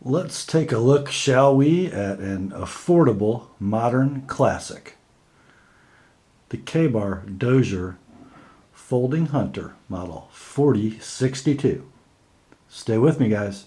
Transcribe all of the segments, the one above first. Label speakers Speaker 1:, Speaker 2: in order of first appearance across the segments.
Speaker 1: Let's take a look, shall we, at an affordable modern classic. The K-Bar Dozier Folding Hunter Model 4062. Stay with me, guys.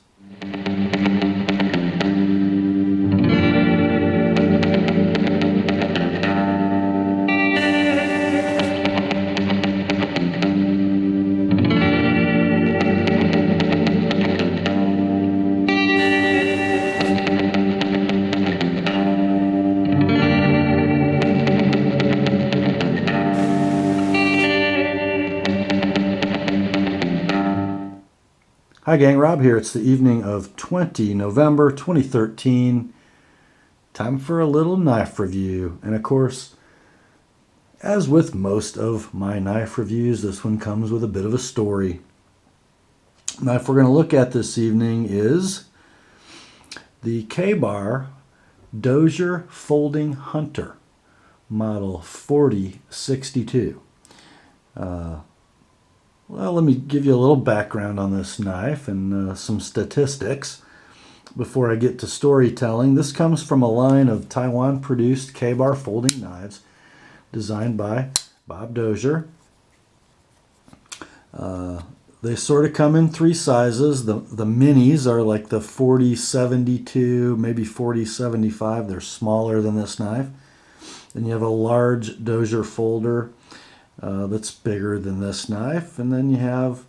Speaker 1: Hi gang, Rob here. It's the evening of November 2013. Time for a little knife review. And of course, as with most of my knife reviews, this one comes with a bit of a story. The knife we're going to look at this evening is the K-Bar Dozier Folding Hunter Model 4062. Well, let me give you a little background on this knife and some statistics before I get to storytelling. This comes from a line of Taiwan-produced K-Bar folding knives designed by Bob Dozier. They sort of come in three sizes. The minis are like the 4072, maybe 4075. They're smaller than this knife. Then you have a large Dozier folder that's bigger than this knife, and then you have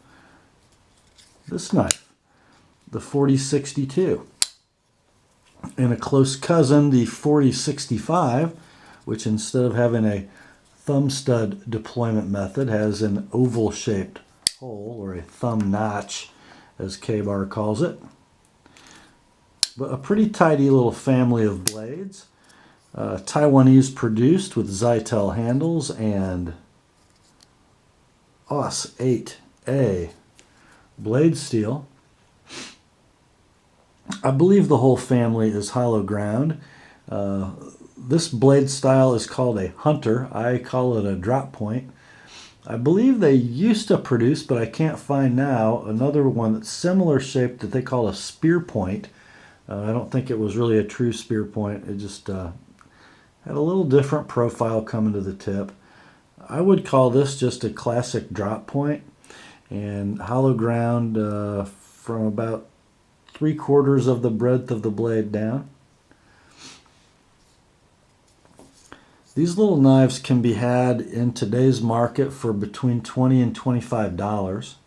Speaker 1: this knife, the 4062, and a close cousin, the 4065, which instead of having a thumb stud deployment method has an oval shaped hole, or a thumb notch as K-Bar calls it. But a pretty tidy little family of blades, Taiwanese produced with Zytel handles and Aus 8A blade steel. I believe the whole family is hollow ground. This blade style is called a hunter. I call it a drop point. I believe they used to produce, but I can't find now, another one that's similar shaped that they call a spear point. I don't think it was really a true spear point. It just had a little different profile coming to the tip. I would call this just a classic drop point, and hollow ground from about 3/4 of the breadth of the blade down. These little knives can be had in today's market for between $20 and $25.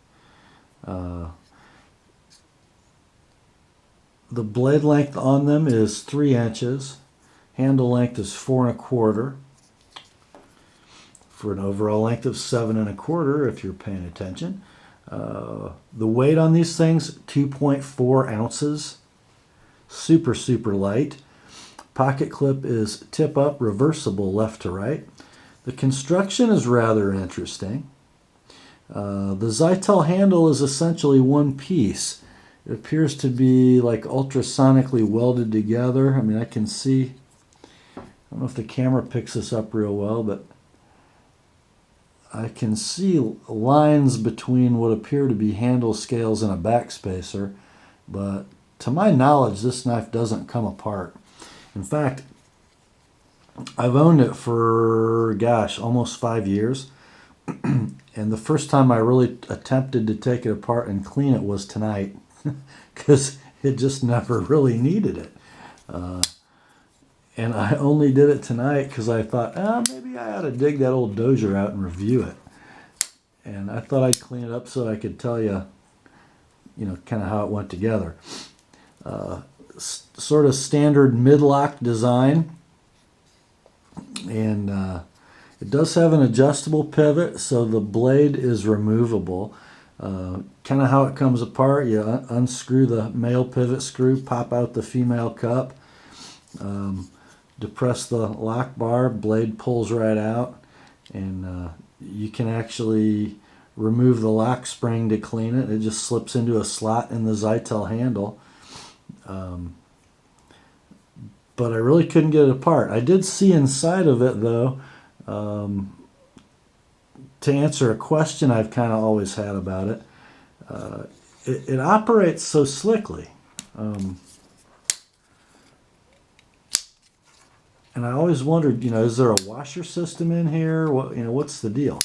Speaker 1: The blade length on them is 3 inches. Handle length is 4 1/4. For an overall length of 7 1/4 if you're paying attention. The weight on these things, 2.4 ounces. Super, super light. Pocket clip is tip up, reversible left to right. The construction is rather interesting. The Zytel handle is essentially one piece. It appears to be like ultrasonically welded together. I mean, I can see, I don't know if the camera picks this up real well, but I can see lines between what appear to be handle scales and a backspacer, but to my knowledge, this knife doesn't come apart. In fact, I've owned it for, gosh, almost 5 years, and the first time I really attempted to take it apart and clean it was tonight, because it just never really needed it. And I only did it tonight because I thought, maybe I ought to dig that old Dozier out and review it. And I thought I'd clean it up so I could tell you, kind of how it went together. Sort of standard mid-lock design. And it does have an adjustable pivot, so the blade is removable. Kind of how it comes apart, you unscrew the male pivot screw, pop out the female cup. Depress the lock bar, blade pulls right out, and you can actually remove the lock spring to clean it. It just slips into a slot in the Zytel handle. But I really couldn't get it apart. I did see inside of it, though, to answer a question I've kind of always had about it. It operates so slickly. And I always wondered, is there a washer system in here? What, what's the deal?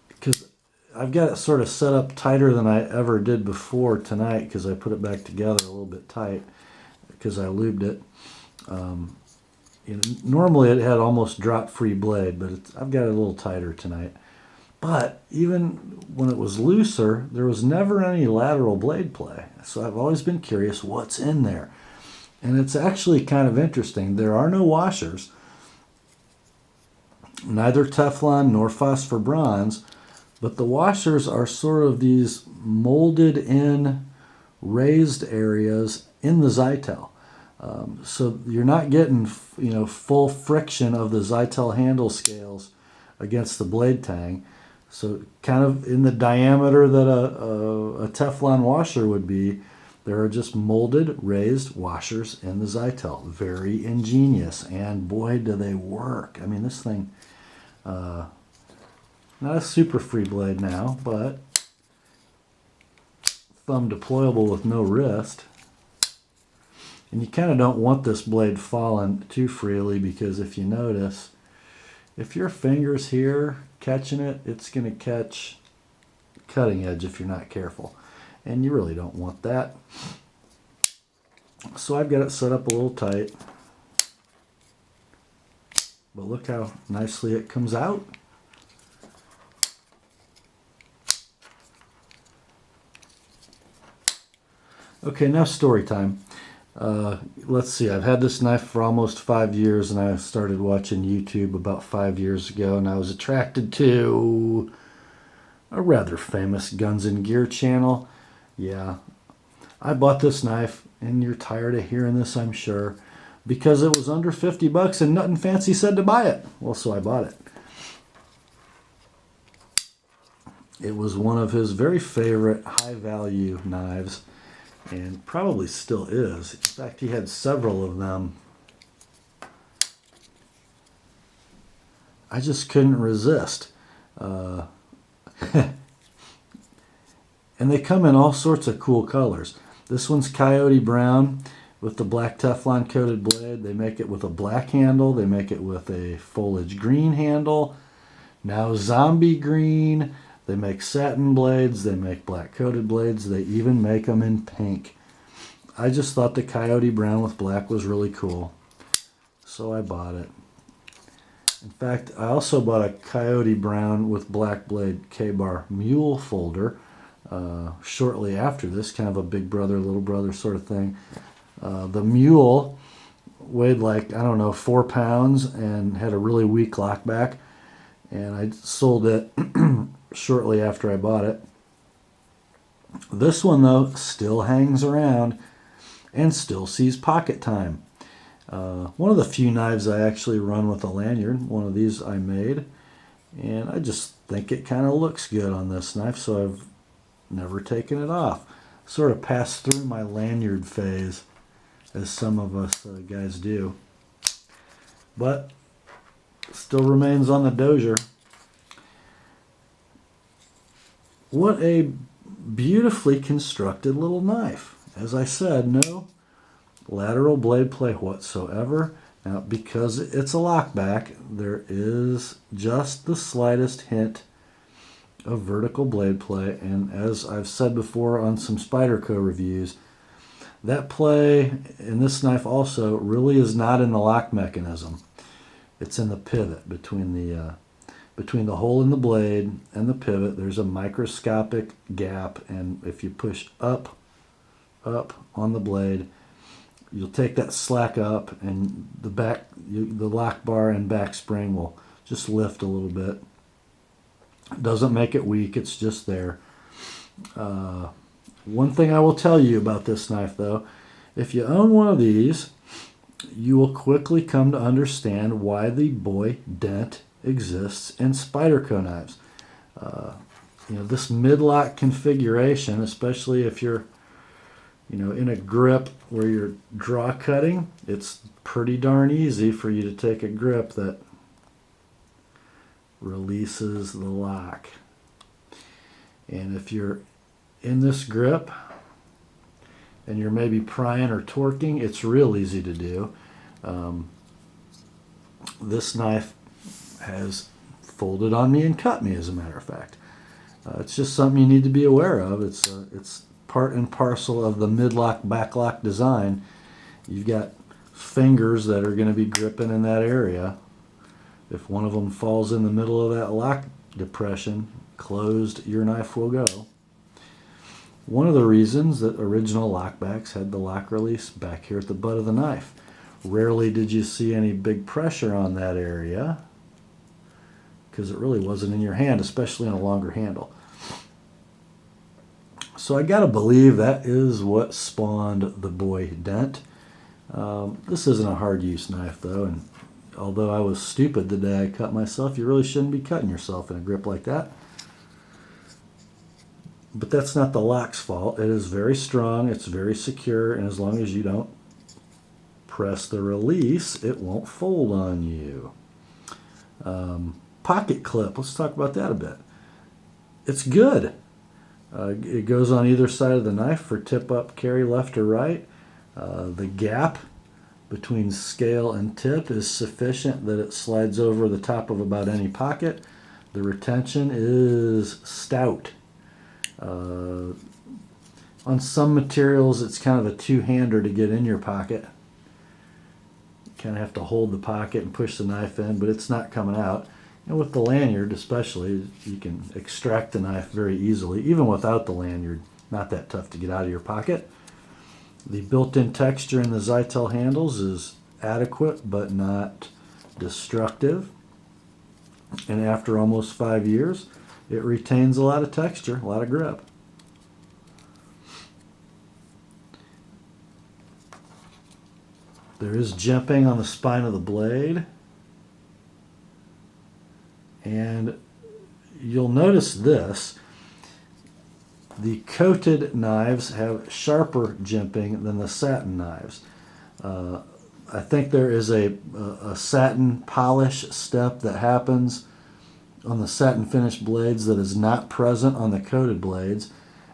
Speaker 1: Because I've got it sort of set up tighter than I ever did before tonight because I put it back together a little bit tight because I lubed it. Normally it had almost drop-free blade, but I've got it a little tighter tonight. But even when it was looser, there was never any lateral blade play. So I've always been curious what's in there. And it's actually kind of interesting. There are no washers, neither Teflon nor phosphor bronze, but the washers are sort of these molded in raised areas in the Zytel. So you're not getting, full friction of the Zytel handle scales against the blade tang. So kind of in the diameter that a Teflon washer would be, there are just molded raised washers in the Zytel. Very ingenious, and boy do they work. I mean, this thing, not a super free blade now, but thumb deployable with no wrist. And you kind of don't want this blade falling too freely because if you notice, if your finger's here catching it, it's going to catch cutting edge if you're not careful. And you really don't want that. So I've got it set up a little tight. But look how nicely it comes out. Okay, now story time. Let's see, I've had this knife for almost 5 years, and I started watching YouTube about 5 years ago, and I was attracted to a rather famous Guns and Gear channel. Yeah, I bought this knife, and you're tired of hearing this, I'm sure, because it was under 50 bucks and nothing fancy said to buy it. Well, so I bought it. It was one of his very favorite high-value knives, and probably still is. In fact, he had several of them. I just couldn't resist. And they come in all sorts of cool colors. This one's coyote brown with the black Teflon coated blade. They make it with a black handle. They make it with a foliage green handle. Now zombie green. They make satin blades. They make black coated blades. They even make them in pink. I just thought the coyote brown with black was really cool, so I bought it. In fact, I also bought a coyote brown with black blade K-bar mule folder shortly after this, kind of a big brother, little brother sort of thing. The mule weighed like, 4 pounds and had a really weak lockback, and I sold it shortly after I bought it. This one, though, still hangs around and still sees pocket time. One of the few knives I actually run with a lanyard. One of these I made, and I just think it kind of looks good on this knife, so I've never taken it off. Sort of passed through my lanyard phase, as some of us guys do, but still remains on the Dozier. What a beautifully constructed little knife. As I said, no lateral blade play whatsoever. Now, because it's a lockback, there is just the slightest hint of vertical blade play, and as I've said before on some Spyderco reviews, that play in this knife also really is not in the lock mechanism. It's in the pivot between the hole in the blade and the pivot. There's a microscopic gap, and if you push up on the blade, you'll take that slack up, and the lock bar and back spring will just lift a little bit. It doesn't make it weak, it's just there. One thing I will tell you about this knife, though, if you own one of these, you will quickly come to understand why the boy dent exists in Spyderco knives. This mid-lock configuration, especially if you're in a grip where you're draw cutting, it's pretty darn easy for you to take a grip that releases the lock. And if you're in this grip and you're maybe prying or torquing, it's real easy to do. This knife has folded on me and cut me, as a matter of fact. It's just something you need to be aware of. It's part and parcel of the mid-lock, back-lock design. You've got fingers that are going to be gripping in that area. If one of them falls in the middle of that lock depression, closed, your knife will go. One of the reasons that original lockbacks had the lock release back here at the butt of the knife. Rarely did you see any big pressure on that area because it really wasn't in your hand, especially on a longer handle. So I gotta believe that is what spawned the boy dent. This isn't a hard use knife though, and although I was stupid the day I cut myself, you really shouldn't be cutting yourself in a grip like that. But that's not the lock's fault. It is very strong, it's very secure, and as long as you don't press the release, it won't fold on you. Pocket clip, let's talk about that a bit. It's good. It goes on either side of the knife for tip up carry left or right. The gap between scale and tip is sufficient that it slides over the top of about any pocket. The retention is stout. On some materials it's kind of a two-hander to get in your pocket. You kind of have to hold the pocket and push the knife in, but it's not coming out. And with the lanyard especially, you can extract the knife very easily. Even without the lanyard, not that tough to get out of your pocket. The built-in texture in the Zytel handles is adequate but not destructive. And after almost 5 years, it retains a lot of texture, a lot of grip. There is jimping on the spine of the blade. And you'll notice this. The coated knives have sharper jimping than the satin knives. I think there is a satin polish step that happens on the satin finished blades that is not present on the coated blades,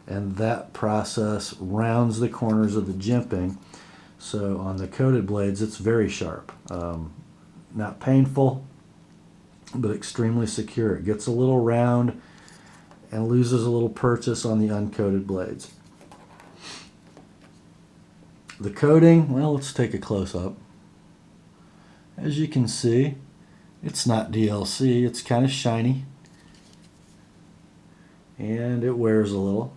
Speaker 1: and that process rounds the corners of the jimping. So on the coated blades it's very sharp. Not painful, but extremely secure. It gets a little round and loses a little purchase on the uncoated blades. The coating, well, let's take a close-up. As you can see, it's not DLC, it's kind of shiny. And it wears a little.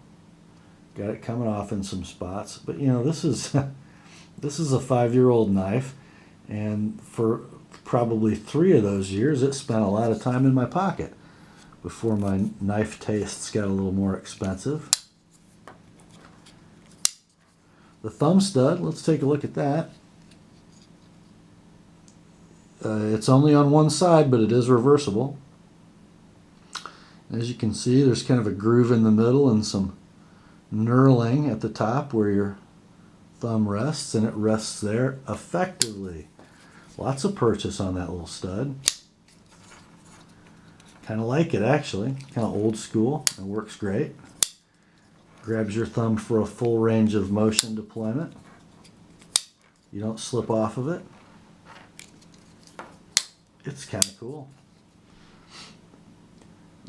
Speaker 1: Got it coming off in some spots. But you know, this is this is a 5-year-old knife, and for probably 3 of those years it spent a lot of time in my pocket before my knife tastes got a little more expensive. The thumb stud, let's take a look at that. It's only on one side, but it is reversible. As you can see, there's kind of a groove in the middle and some knurling at the top where your thumb rests, and it rests there effectively. Lots of purchase on that little stud. Kind of like it actually, kind of old school. It works great. Grabs your thumb for a full range of motion deployment. You don't slip off of it. It's kind of cool.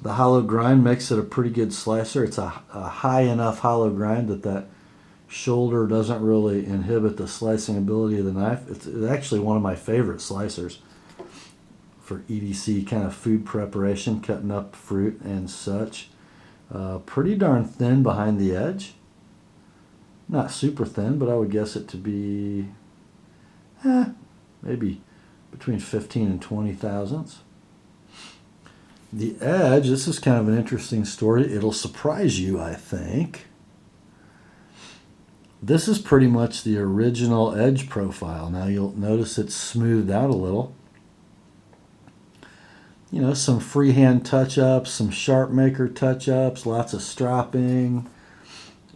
Speaker 1: The hollow grind makes it a pretty good slicer. It's a high enough hollow grind that shoulder doesn't really inhibit the slicing ability of the knife. It's actually one of my favorite slicers for EDC kind of food preparation, cutting up fruit and such. Pretty darn thin behind the edge. Not super thin, but I would guess it to be maybe between 15 and 20 thousandths. The edge, this is kind of an interesting story. It'll surprise you, I think. This is pretty much the original edge profile. Now you'll notice it's smoothed out a little. You know, some freehand touch-ups, some sharp maker touch-ups, lots of stropping.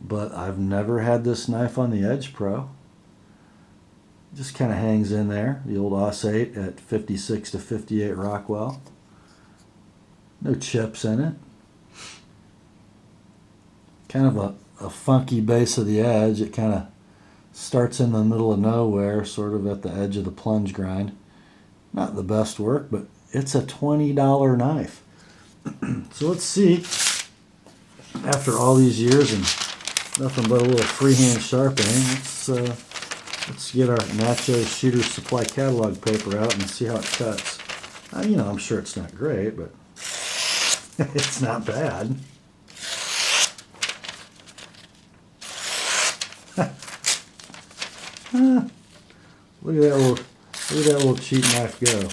Speaker 1: But I've never had this knife on the Edge Pro. Just kind of hangs in there. The old Aus 8 at 56 to 58 Rockwell. No chips in it. Kind of a funky base of the edge. It kind of Starts in the middle of nowhere, sort of at the edge of the plunge grind. Not the best work, but it's a $20 knife. So let's see, after all these years and nothing but a little freehand sharpening, let's get our Nacho Shooter Supply catalog paper out and see how it cuts. You know, I'm sure it's not great, but it's not bad. Look at that little cheap knife go.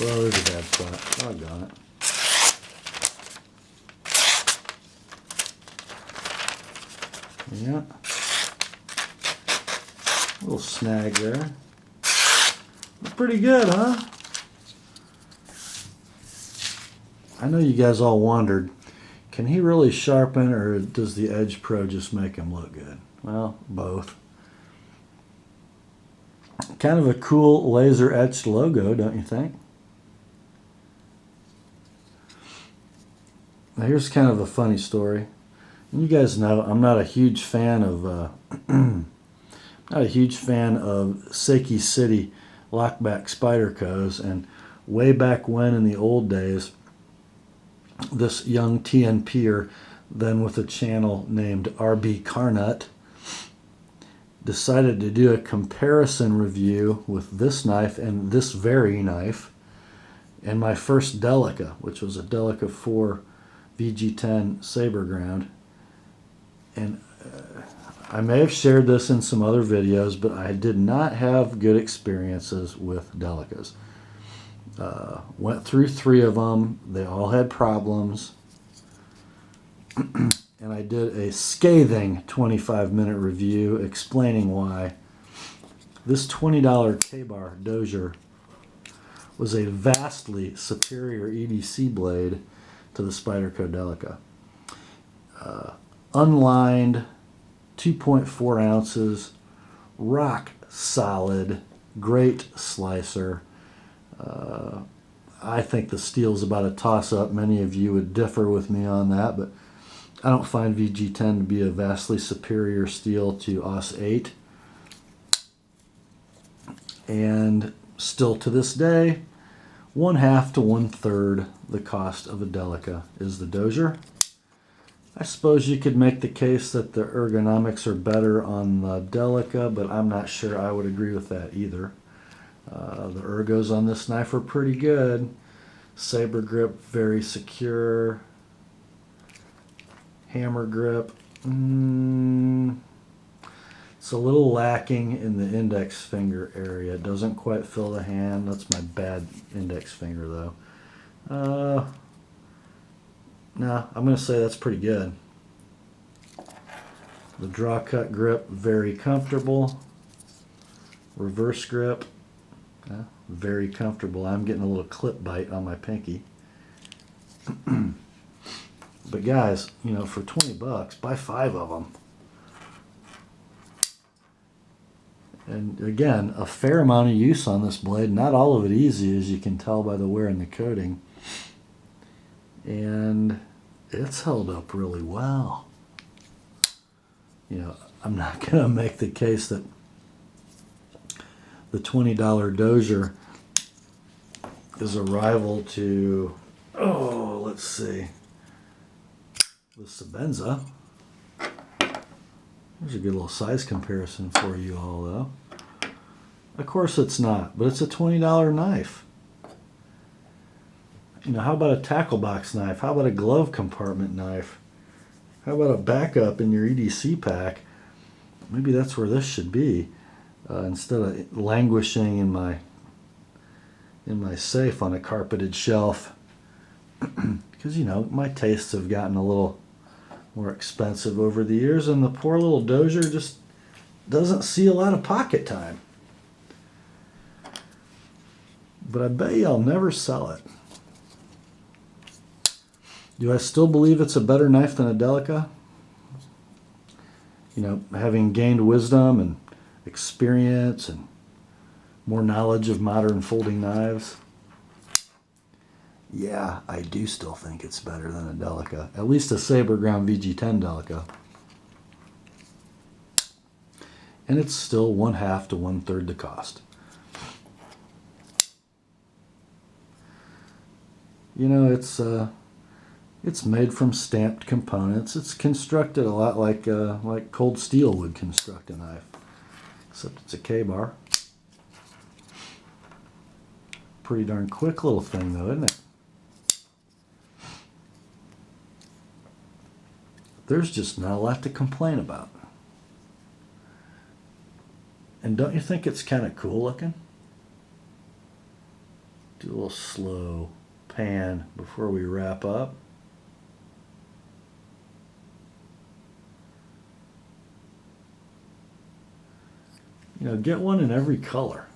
Speaker 1: Well, there's a bad spot. Doggone it. Yeah. Little snag there. Pretty good, huh? I know you guys all wondered, can he really sharpen, or does the Edge Pro just make him look good? Well, both. Kind of a cool laser etched logo, don't you think? Now here's kind of a funny story. You guys know I'm not a huge fan of Seiki City lockback Spydercos, and way back when in the old days, this young TNPer, then with a channel named RB Carnut, decided to do a comparison review with this knife and this very knife, and my first Delica, which was a Delica 4 VG10 Saber Ground. And I may have shared this in some other videos, but I did not have good experiences with Delicas. Went through 3 of them. They all had problems. And I did a scathing 25-minute review explaining why this $20 K-Bar Dozier was a vastly superior EDC blade to the Spyderco Delica. Unlined, 2.4 ounces, rock solid, great slicer. I think the steel's about a toss-up. Many of you would differ with me on that, but I don't find VG10 to be a vastly superior steel to AUS 8. And still to this day, 1/2 to 1/3 the cost of a Delica is the Dozier. I suppose you could make the case that the ergonomics are better on the Delica, but I'm not sure I would agree with that either. The ergos on this knife are pretty good. Saber grip, very secure. Hammer grip, it's a little lacking in the index finger area. It doesn't quite fill the hand. That's my bad index finger though. No, I'm going to say that's pretty good. The draw cut grip, very comfortable. Reverse grip, very comfortable. I'm getting a little clip bite on my pinky. But guys, you know, for 20 bucks, buy 5 of them. And again, a fair amount of use on this blade. Not all of it easy, as you can tell by the wear and the coating. And it's held up really well. You know, I'm not going to make the case that the $20 Dozier is a rival to, let's see, the Sebenza. There's a good little size comparison for you all, though. Of course it's not, but it's a $20 knife. You know, how about a tackle box knife? How about a glove compartment knife? How about a backup in your EDC pack? Maybe that's where this should be, instead of languishing in my safe on a carpeted shelf. Because, you know, my tastes have gotten a little more expensive over the years, and the poor little Dozier just doesn't see a lot of pocket time. But I bet you I'll never sell it. Do I still believe it's a better knife than a Delica? You know, having gained wisdom and experience and more knowledge of modern folding knives, yeah, I do still think it's better than a Delica. At least a Saber Ground VG10 Delica. and it's still 1/2 to 1/3 the cost. You know, it's made from stamped components. It's constructed a lot like cold steel would construct a knife, except it's a K-bar. Pretty darn quick little thing though, isn't it? There's just not a lot to complain about. And don't you think it's kind of cool looking? Do a little slow pan before we wrap up. You know, get one in every color.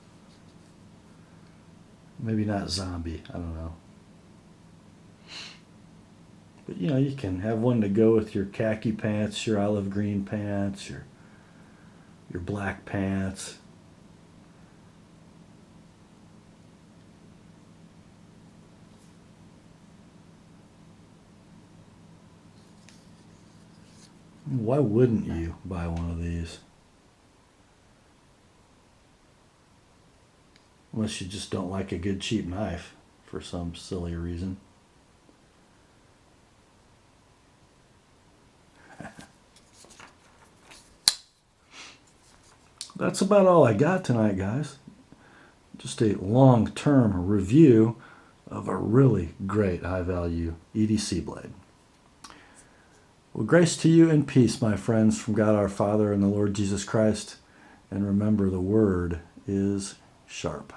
Speaker 1: Maybe not zombie, I don't know. But you know, you can have one to go with your khaki pants, your olive green pants, your black pants. Why wouldn't you buy one of these? Unless you just don't like a good cheap knife for some silly reason. That's about all I got tonight, guys. Just a long-term review of a really great high-value EDC blade. Well, grace to you and peace, my friends, from God our Father and the Lord Jesus Christ. And remember, the word is sharp.